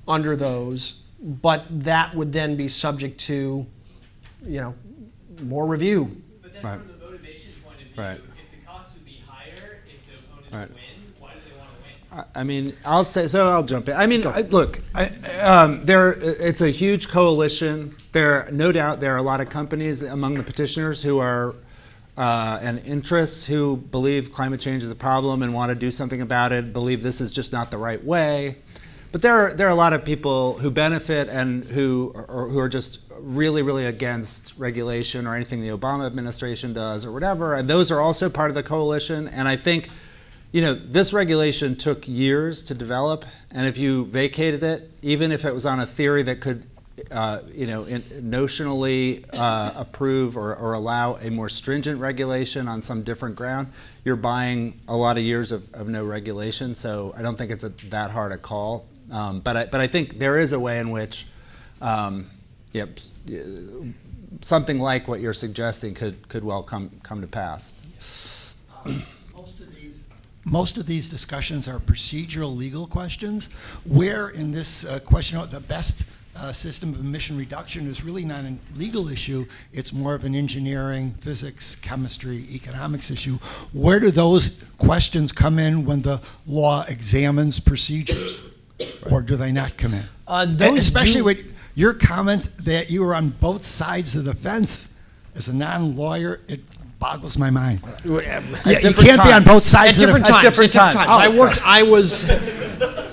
under those, but that would then be subject to, more review. But then from the motivation point of view, if the costs would be higher, if the opponents win, why do they want to win? I mean, I'll jump in. I mean, look, it's a huge coalition. No doubt there are a lot of companies among the petitioners who are and interests who believe climate change is a problem and want to do something about it, believe this is just not the right way. But there are a lot of people who benefit and who are just really, really against regulation or anything the Obama administration does or whatever, and those are also part of the coalition. And I think, this regulation took years to develop, and if you vacated it, even if it was on a theory that could notionally approve or allow a more stringent regulation on some different ground, you're buying a lot of years of no regulation. So I don't think it's that hard a call. But I think there is a way in which something like what you're suggesting could well come to pass. Most of these discussions are procedural legal questions, where in this question of the best system of emission reduction is really not a legal issue. It's more of an engineering, physics, chemistry, economics issue. Where do those questions come in when the law examines procedures? Or do they not come in? Especially with your comment that you were on both sides of the fence. As a non-lawyer, it boggles my mind. You can't be on both sides of the fence. At different times. Oh,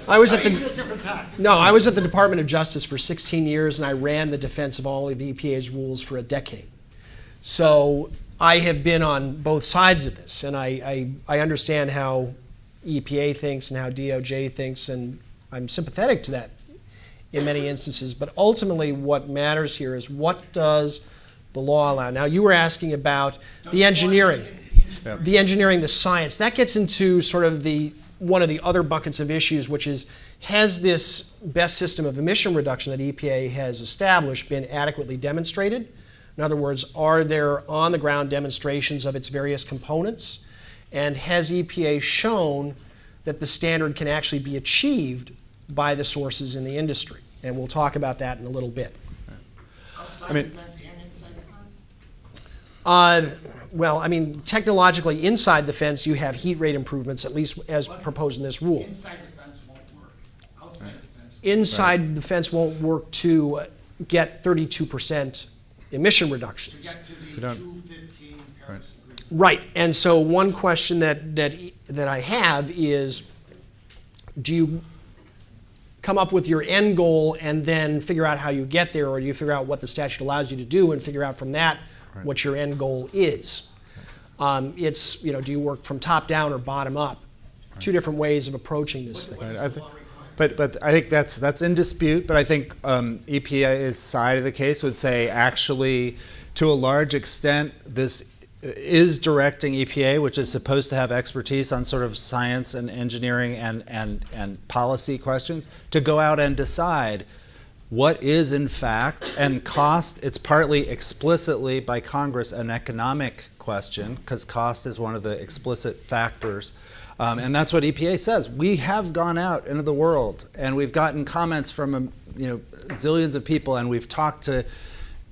I was at the Department of Justice for 16 years, and I ran the defense of all of the EPA's rules for a decade. So I have been on both sides of this, and I understand how EPA thinks and how DOJ thinks, and I'm sympathetic to that in many instances. But ultimately, what matters here is what does the law allow. Now, you were asking about the engineering, the science. That gets into sort of one of the other buckets of issues, which is, has this best system of emission reduction that EPA has established been adequately demonstrated? In other words, are there on-the-ground demonstrations of its various components? And has EPA shown that the standard can actually be achieved by the sources in the industry? And we'll talk about that in a little bit. Technologically, inside the fence, you have heat rate improvements, at least as proposed in this rule. Inside the fence won't work. Outside the fence. Inside the fence won't work to get 32% emission reductions. To get to the 215 Paris Agreement. Right. And so one question that I have is, do you come up with your end goal and then figure out how you get there, or do you figure out what the statute allows you to do and figure out from that what your end goal is? It's, do you work from top down or bottom up? Two different ways of approaching this thing. But I think that's in dispute. But I think EPA's side of the case would say, actually, to a large extent, this is directing EPA, which is supposed to have expertise on sort of science and engineering and policy questions, to go out and decide what is in fact, and cost. It's partly explicitly by Congress an economic question, because cost is one of the explicit factors. And that's what EPA says. We have gone out into the world and we've gotten comments from zillions of people, and we've talked to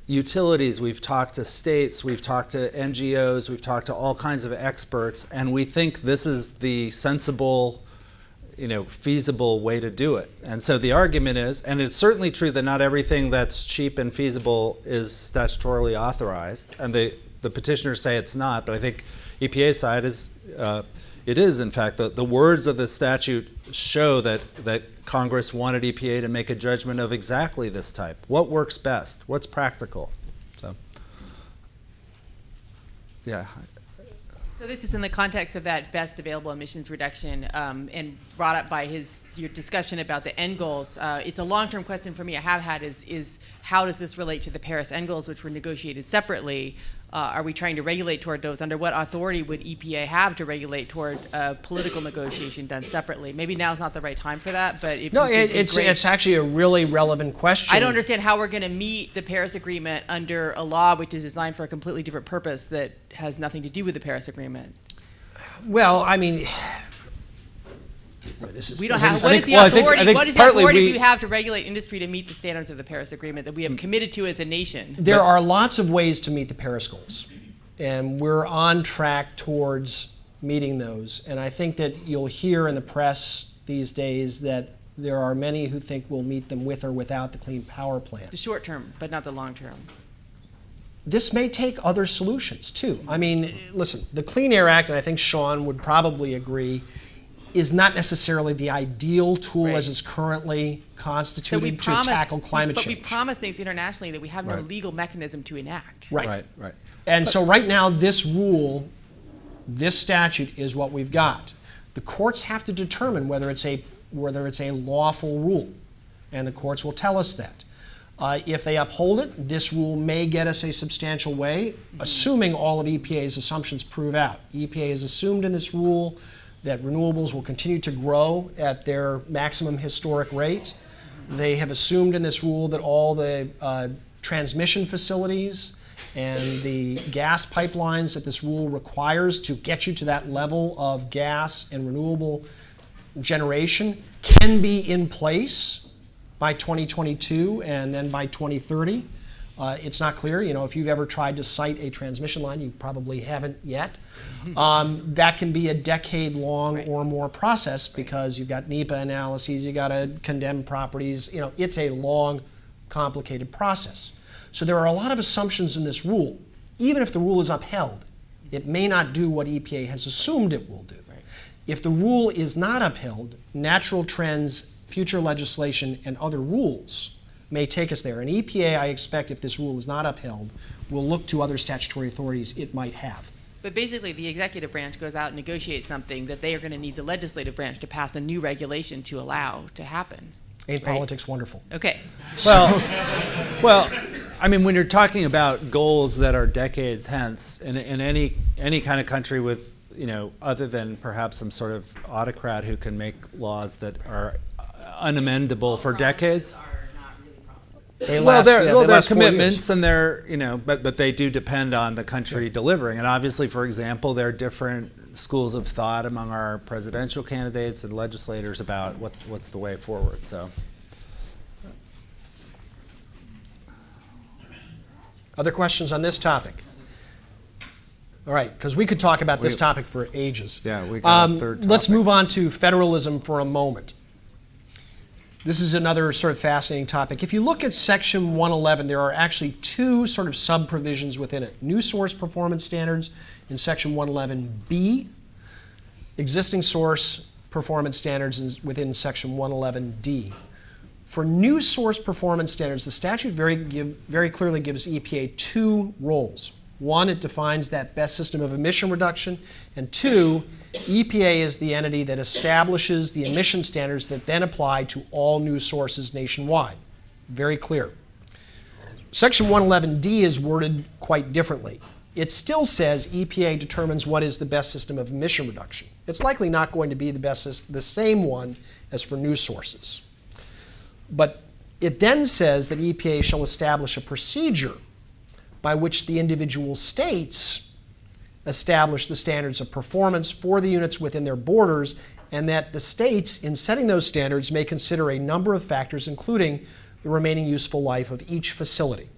utilities, we've talked to states, we've talked to NGOs, we've talked to all kinds of experts, and we think this is the sensible, feasible way to do it. And so the argument is, and it's certainly true that not everything that's cheap and feasible is statutorily authorized, and the petitioners say it's not, but I think EPA's side is, it is in fact. The words of the statute show that Congress wanted EPA to make a judgment of exactly this type. What works best? What's practical? So, yeah. So this is in the context of that best available emissions reduction, and brought up by your discussion about the end goals. It's a long-term question for me I have had is how does this relate to the Paris end goals, which were negotiated separately? Are we trying to regulate toward those? Under what authority would EPA have to regulate toward political negotiation done separately? Maybe now's not the right time for that, but it's actually a really relevant question. I don't understand how we're going to meet the Paris Agreement under a law which is designed for a completely different purpose that has nothing to do with the Paris Agreement. Well, I mean, What is the authority we have to regulate industry to meet the standards of the Paris Agreement that we have committed to as a nation? There are lots of ways to meet the Paris goals, and we're on track towards meeting those. And I think that you'll hear in the press these days that there are many who think we'll meet them with or without the Clean Power Plan. The short term, but not the long term. This may take other solutions, too. I mean, listen, the Clean Air Act, and I think Sean would probably agree, is not necessarily the ideal tool as it's currently constituted to tackle climate change. But we promise things internationally that we have no legal mechanism to enact. Right. And so right now, this rule, this statute is what we've got. The courts have to determine whether it's a lawful rule, and the courts will tell us that. If they uphold it, this rule may get us a substantial way, assuming all of EPA's assumptions prove out. EPA has assumed in this rule that renewables will continue to grow at their maximum historic rate. They have assumed in this rule that all the transmission facilities and the gas pipelines that this rule requires to get you to that level of gas and renewable generation can be in place by 2022 and then by 2030. It's not clear. If you've ever tried to site a transmission line, you probably haven't yet. That can be a decade-long or more process because you've got NEPA analyses, you've got to condemn properties. It's a long, complicated process. So there are a lot of assumptions in this rule. Even if the rule is upheld, it may not do what EPA has assumed it will do. If the rule is not upheld, natural trends, future legislation, and other rules may take us there. And EPA, I expect, if this rule is not upheld, will look to other statutory authorities it might have. But basically, the executive branch goes out and negotiates something that they are going to need the legislative branch to pass a new regulation to allow to happen. Ain't politics wonderful? Okay. Well, I mean, when you're talking about goals that are decades hence, in any kind of country with, other than perhaps some sort of autocrat who can make laws that are unamendable for decades. They're commitments, and they're but they do depend on the country delivering. And obviously, for example, there are different schools of thought among our presidential candidates and legislators about what's the way forward. So, other questions on this topic? All right, because we could talk about this topic for ages. Yeah, we got a third topic. Let's move on to federalism for a moment. This is another sort of fascinating topic. If you look at Section 111, there are actually two sort of sub-provisions within it. New source performance standards in Section 111B, existing source performance standards within Section 111D. For new source performance standards, the statute very clearly gives EPA two roles. One, it defines that best system of emission reduction, and two, EPA is the entity that establishes the emission standards that then apply to all new sources nationwide. Very clear. Section 111D is worded quite differently. It still says EPA determines what is the best system of emission reduction. It's likely not going to be the same one as for new sources. But it then says that EPA shall establish a procedure by which the individual states establish the standards of performance for the units within their borders, and that the states, in setting those standards, may consider a number of factors, including the remaining useful life of each facility.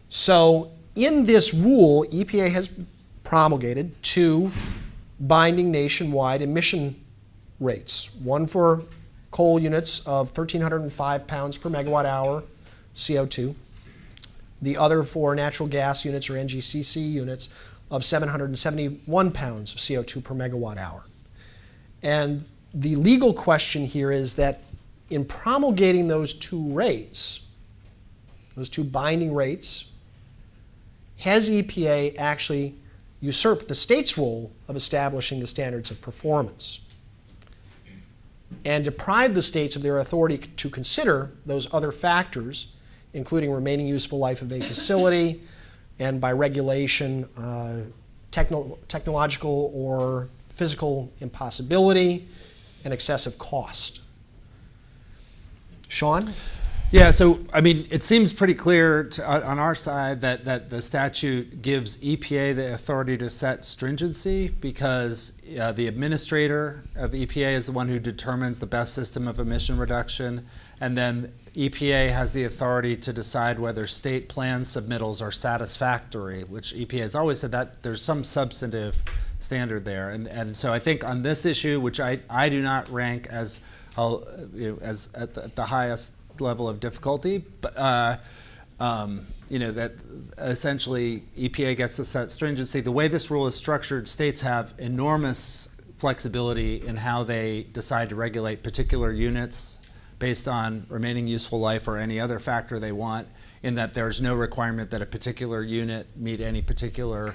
So in this rule, EPA has promulgated two binding nationwide emission rates, one for coal units of 1,305 pounds per megawatt hour CO2, the other for natural gas units or NGCC units of 771 pounds of CO2 per megawatt hour. And the legal question here is that in promulgating those two rates, those two binding rates, has EPA actually usurped the state's role of establishing the standards of performance and deprived the states of their authority to consider those other factors, including remaining useful life of a facility, and by regulation, technological or physical impossibility and excessive cost. Sean? Yeah, so I mean, it seems pretty clear on our side that the statute gives EPA the authority to set stringency because the administrator of EPA is the one who determines the best system of emission reduction, and then EPA has the authority to decide whether state plan submittals are satisfactory, which EPA has always said that there's some substantive standard there. And so I think on this issue, which I do not rank as at the highest level of difficulty, but that essentially EPA gets to set stringency. The way this rule is structured, states have enormous flexibility in how they decide to regulate particular units based on remaining useful life or any other factor they want, in that there's no requirement that a particular unit meet any particular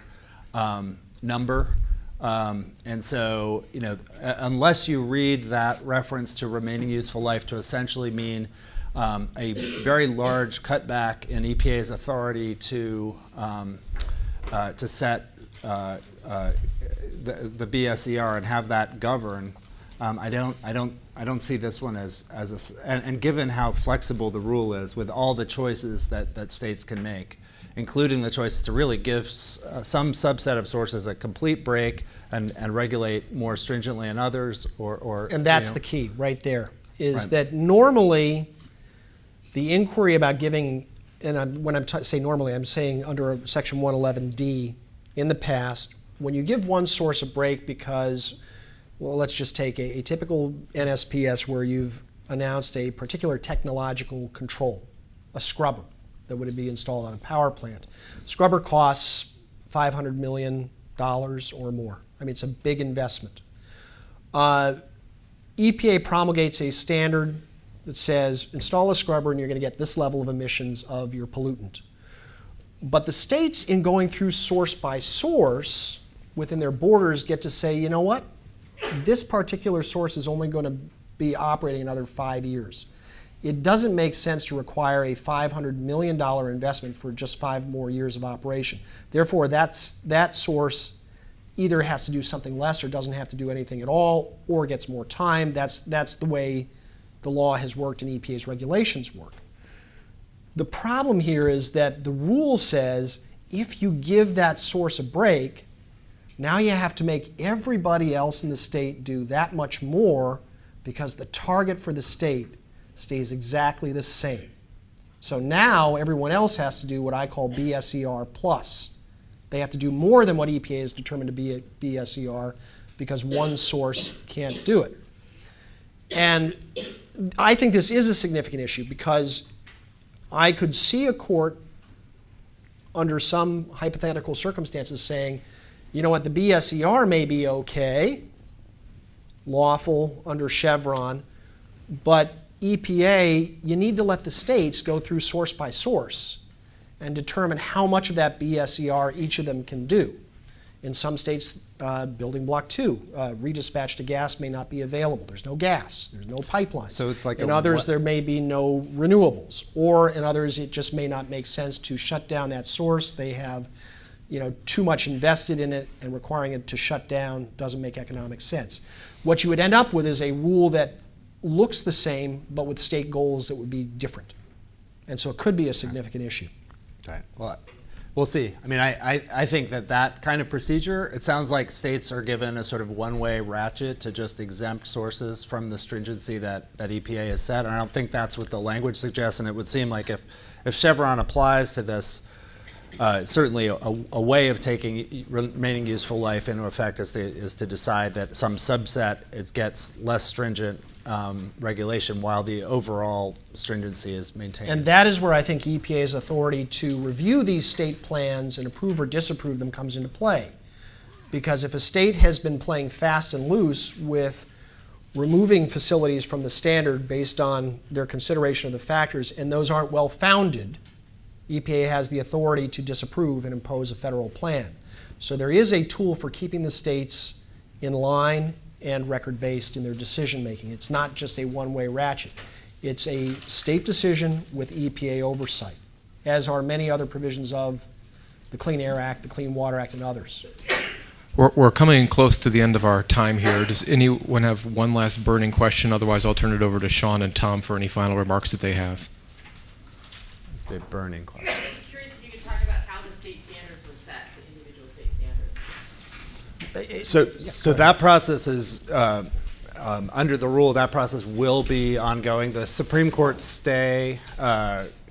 number. And so, unless you read that reference to remaining useful life to essentially mean a very large cutback in EPA's authority to set the BSER and have that govern. I don't see this one and given how flexible the rule is with all the choices that states can make, including the choice to really give some subset of sources a complete break and regulate more stringently in others, and that's the key right there, is Right. that normally the inquiry about giving, and when I say normally, I'm saying under Section 111D in the past, when you give one source a break because, well, let's just take a typical NSPS where you've announced a particular technological control, a scrubber that would be installed on a power plant. Scrubber costs $500 million or more. I mean, it's a big investment. EPA promulgates a standard that says install a scrubber and you're going to get this level of emissions of your pollutant. But the states, in going through source by source within their borders, get to say, you know what? This particular source is only going to be operating another 5 years. It doesn't make sense to require a $500 million investment for just 5 more years of operation. Therefore, that source either has to do something less or doesn't have to do anything at all or gets more time. That's the way the law has worked and EPA's regulations work. The problem here is that the rule says if you give that source a break, now you have to make everybody else in the state do that much more because the target for the state stays exactly the same. So now everyone else has to do what I call BSER plus. They have to do more than what EPA has determined to be a BSER because one source can't do it. And I think this is a significant issue because I could see a court under some hypothetical circumstances saying, you know what, the BSER may be okay, lawful under Chevron, but EPA, you need to let the states go through source by source and determine how much of that BSER each of them can do. In some states, building block 2, redispatch to gas may not be available. There's no gas, there's no pipelines. So it's like in others, there may be no renewables. Or in others, it just may not make sense to shut down that source. They have too much invested in it, and requiring it to shut down doesn't make economic sense. What you would end up with is a rule that looks the same, but with state goals that would be different. And so it could be a significant issue. Right. Well, we'll see. I mean, I think that kind of procedure, it sounds like states are given a sort of one-way ratchet to just exempt sources from the stringency that EPA has set. And I don't think that's what the language suggests. And it would seem like if Chevron applies to this, certainly a way of taking remaining useful life into effect is to decide that some subset gets less stringent regulation while the overall stringency is maintained. And that is where I think EPA's authority to review these state plans and approve or disapprove them comes into play. Because if a state has been playing fast and loose with removing facilities from the standard based on their consideration of the factors, and those aren't well founded, EPA has the authority to disapprove and impose a federal plan. So there is a tool for keeping the states in line and record-based in their decision-making. It's not just a one-way ratchet. It's a state decision with EPA oversight, as are many other provisions of the Clean Air Act, the Clean Water Act, and others. We're coming close to the end of our time here. Does anyone have one last burning question? Otherwise, I'll turn it over to Sean and Tom for any final remarks that they have. It's the burning question. I'm curious if you could talk about how the state standards were set, the individual state standards. So that process is, under the rule, that process will be ongoing. The Supreme Court stay,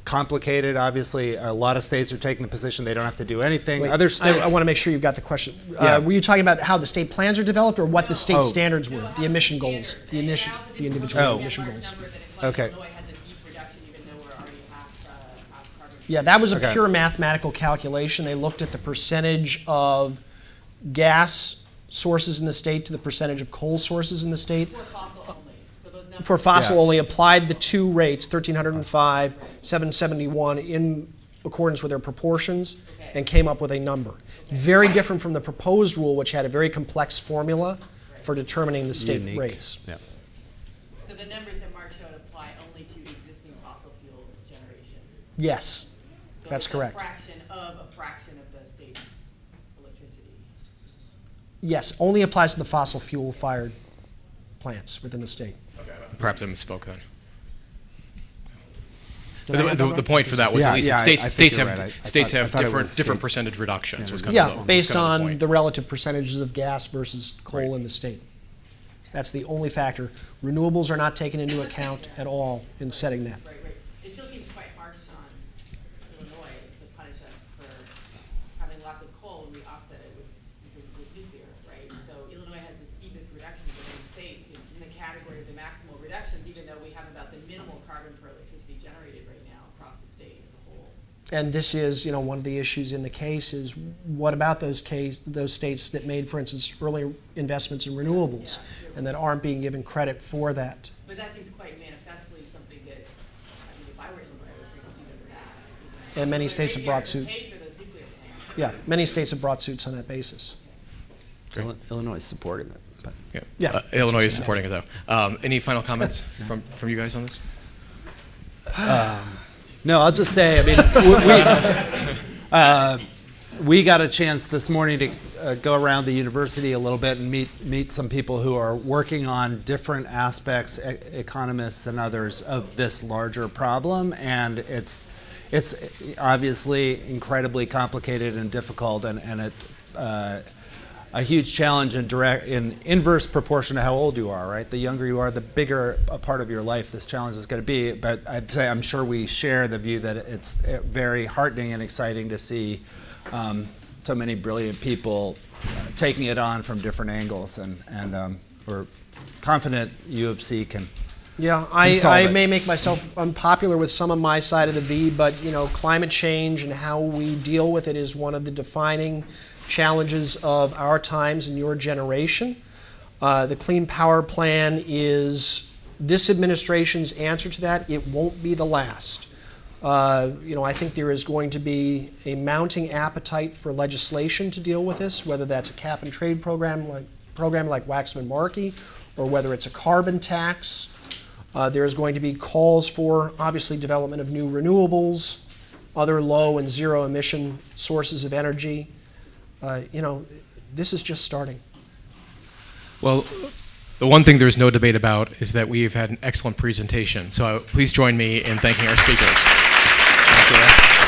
complicated, obviously. A lot of states are taking the position they don't have to do anything. Wait, Other states... I want to make sure you've got the question. Yeah. Were you talking about how the state plans are developed or what the state Oh. standards were, the emission goals, the individual Oh. emission goals? Okay. Illinois has a deep reduction even though we're already half carbon. Yeah, that was a Okay. pure mathematical calculation. They looked at the percentage of gas sources in the state to the percentage of coal sources in the state. For fossil only. So those numbers. For fossil Yeah. only, applied the two rates, 1,305, 771, in accordance with their proportions, Okay. and came up with a number. Very different from the proposed rule, which had a very complex formula for determining the state Unique. rates. Yeah. So the numbers that Mark showed apply only to existing fossil Yes, So that's it's correct. A fraction of the state's electricity. Yes, only applies to the fossil fuel fired plants within the state. Perhaps I misspoke then. Did I have that The right? point for that was Yeah, at least yeah, states I think states you're have right. I states thought- I have thought it different was different states' percentage reductions. Was kind Yeah, of the, based was kind of on point. the relative percentages of gas versus coal Right. in the state. That's the only factor. Renewables are not taken into account at all in setting that. Right. It still seems quite harsh on Illinois to punish us for having lots of coal and we offset it with nuclear, right? So Illinois has its steepest reductions in the states. It's in the category of the maximal reductions, even though we have about the minimal carbon per electricity generated right now across the state as a whole. And this is, one of the issues in the case is what about those states that made, for instance, early investments in renewables and that aren't being given credit for that? But that seems quite manifestly something that, if I were Illinois, I would take a seat under that. And many states have brought To suit. pay for those nuclear plants. Yeah, many states have brought suits on that basis. Illinois is supporting it. But. Yeah. Illinois is supporting it though. Any final comments from you guys on this? No, I'll just say, we got a chance this morning to go around the university a little bit and meet some people who are working on different aspects, economists and others, of this larger problem, and it's obviously incredibly complicated and difficult, and a huge challenge in inverse proportion to how old you are, right? The younger you are, the bigger a part of your life this challenge is going to be. But I'd say I'm sure we share the view that it's very heartening and exciting to see so many brilliant people taking it on from different angles, and we're confident U of C can. Yeah, solve I it. may make myself unpopular with some of my side of the V, but climate change and how we deal with it is one of the defining challenges of our times and your generation. The Clean Power Plan is this administration's answer to that. It won't be the last. I think there is going to be a mounting appetite for legislation to deal with this, whether that's a cap and trade program like Waxman-Markey, or whether it's a carbon tax. There's going to be calls for, obviously, development of new renewables, other low and zero emission sources of energy. This is just starting. Well, the one thing there's no debate about is that we've had an excellent presentation. So please join me in thanking our speakers. Thank you.